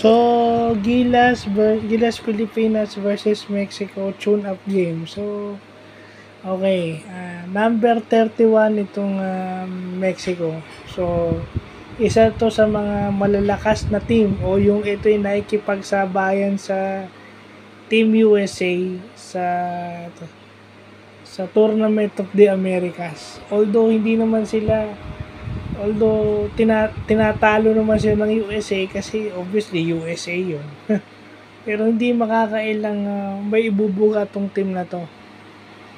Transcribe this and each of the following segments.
So, Gilas Pilipinas versus Mexico tune-up game. So, okay. Number 31 itong Mexico. So, isa to sa mga malalakas na team o yung ito yung nakikipagsabayan sa Team USA sa Tournament of the Americas. Although tinatalo naman sila ng USA kasi obviously USA yun. Pero hindi makakailang may ibubuga tong team na to.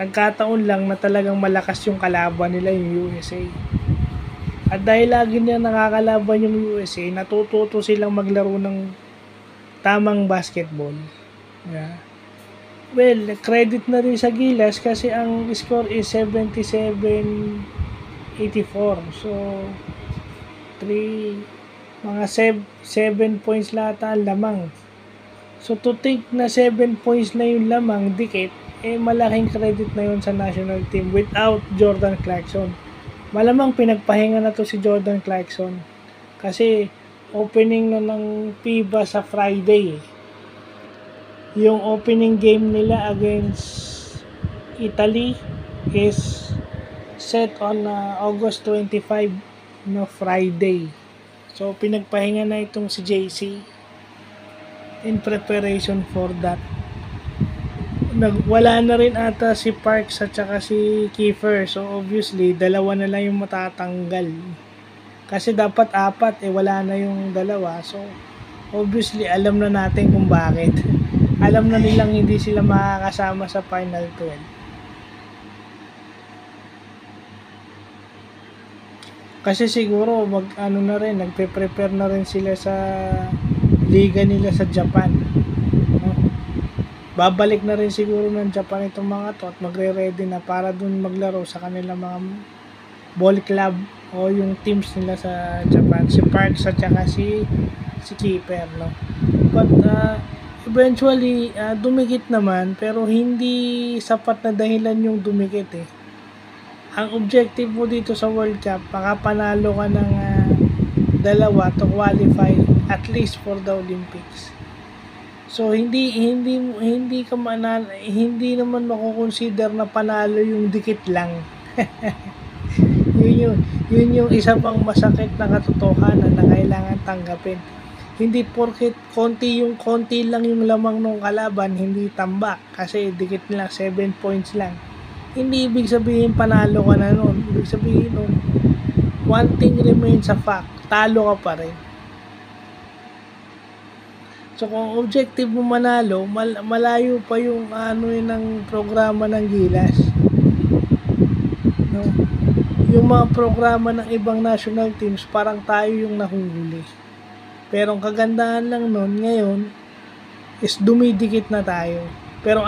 Nagkataon lang na talagang malakas yung kalaban nila yung USA. At dahil lagi nila nakakalaban yung USA, natututo silang maglaro ng tamang basketball. Yeah. Well, credit na rin sa Gilas kasi ang score is 77-84. So, mga 7 points lahat ang lamang. So, to think na 7 points na yung lamang, dikit, malaking credit na yun sa national team without Jordan Clarkson. Malamang pinagpahinga na to si Jordan Clarkson kasi opening na ng FIBA sa Friday. Yung opening game nila against Italy is set on August 25 no Friday. So pinagpahinga na itong si JC in preparation for that. Wala na rin ata si Parks at saka si Kiefer. So obviously dalawa na lang yung matatanggal. Kasi dapat 4 wala na yung dalawa. So obviously alam na natin kung bakit. Alam na nilang hindi sila makakasama sa Final 12. Kasi siguro nagpe-prepare na rin sila sa liga nila sa Japan. Babalik na rin siguro ng Japan itong mga to at magre-ready na para dun maglaro sa kanilang mga ball club o yung teams nila sa Japan, si Parks at saka si Keeper, no? But eventually dumikit naman pero hindi sapat na dahilan yung dumikit eh. Ang objective mo dito sa World Cup, makapanalo ka ng dalawa to qualify at least for the Olympics. So hindi naman mako-consider na panalo yung dikit lang. yun yung isa pang masakit na katotohanan na kailangan tanggapin. Hindi porket konti lang yung lamang ng kalaban, hindi tambak kasi dikit lang 7 points lang. Hindi ibig sabihin panalo ka na nun. Ibig sabihin nun, one thing remains a fact, talo ka pa rin. So kung objective mo manalo, malayo pa yung ng programa ng Gilas. No? Yung mga programa ng ibang national teams, parang tayo yung nahuhuli. Pero ang kagandahan lang nun ngayon is dumidikit na tayo. Pero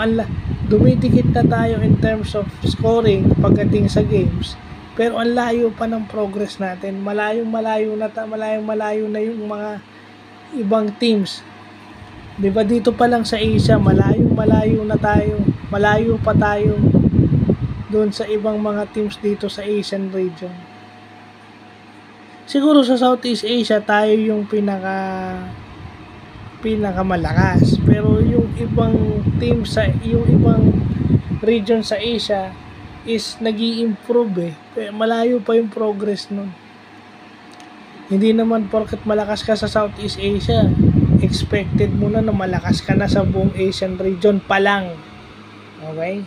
dumidikit na tayo in terms of scoring pagdating sa games. Pero ang layo pa ng progress natin. Malayo na yung mga ibang teams. 'Di ba dito pa lang sa Asia, malayo na tayo. Malayo pa tayo doon sa ibang mga teams dito sa Asian region. Siguro sa Southeast Asia tayo yung pinakamalakas. Pero yung ibang teams yung ibang region sa Asia is nag-i-improve eh. Malayo pa yung progress nun. Hindi naman porket malakas ka sa Southeast Asia, expected mo na malakas ka na sa buong Asian region pa lang. Okay?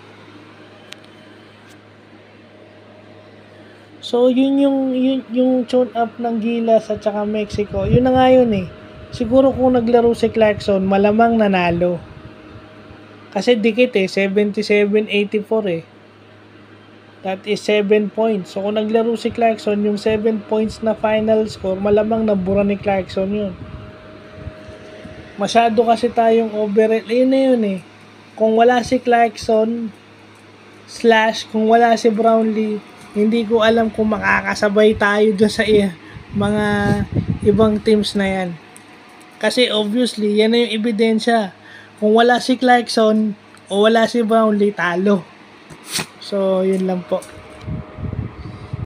So, yun yung tune up ng Gilas at saka Mexico. Yun na nga yun eh. Siguro kung naglaro si Clarkson, malamang nanalo. Kasi dikit eh, 77-84 eh. That is 7 points. So, kung naglaro si Clarkson, yung 7 points na final score, malamang nabura ni Clarkson yun. Masyado kasi tayong overrated. Yun na yun eh. Kung wala si Clarkson, kung wala si Brownlee, hindi ko alam kung makakasabay tayo dun sa mga ibang teams na yan. Kasi obviously, yan na yung ebidensya. Kung wala si Clarkson o wala si Brownlee, talo. So, yun lang po.